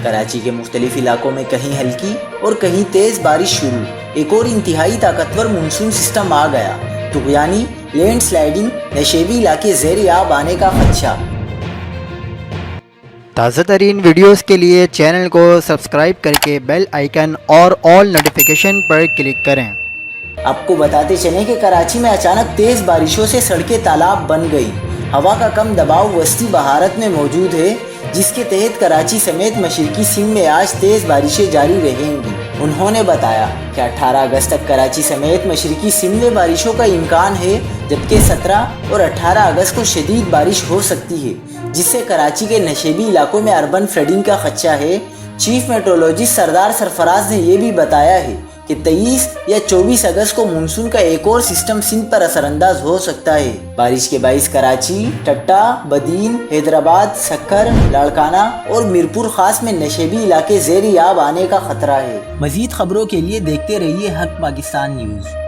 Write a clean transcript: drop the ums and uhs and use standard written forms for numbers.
کراچی کے مختلف علاقوں میں کہیں ہلکی اور کہیں تیز بارش شروع، ایک اور انتہائی طاقتور مونسون سسٹم آ گیا، طغیانی لینڈ سلائیڈنگ، نشیبی علاقے زیر آب آنے کا خدشہ۔ تازہ ترین ویڈیوز کے لیے چینل کو سبسکرائب کر کے بیل آئیکن اور آل نوٹیفیکیشن پر کلک کریں۔ آپ کو بتاتے چلیں کہ کراچی میں اچانک تیز بارشوں سے سڑکیں تالاب بن گئی۔ ہوا کا کم دباؤ وسطی بھارت میں موجود ہے، جس کے تحت کراچی سمیت مشرقی سندھ میں آج تیز بارشیں جاری رہیں گی۔ انہوں نے بتایا کہ 18 اگست تک کراچی سمیت مشرقی سندھ میں بارشوں کا امکان ہے، جبکہ 17 اور 18 اگست کو شدید بارش ہو سکتی ہے، جس سے کراچی کے نشیبی علاقوں میں اربن فلڈنگ کا خدشہ ہے۔ چیف میٹرولوجسٹ سردار سرفراز نے یہ بھی بتایا ہے کہ 23 یا 24 اگست کو مونسون کا ایک اور سسٹم سندھ پر اثر انداز ہو سکتا ہے۔ بارش کے باعث کراچی، ٹٹا، بدین، حیدرآباد، سکھر، لاڑکانہ اور میرپور خاص میں نشیبی علاقے زیر آب آنے کا خطرہ ہے۔ مزید خبروں کے لیے دیکھتے رہیے حق پاکستان نیوز۔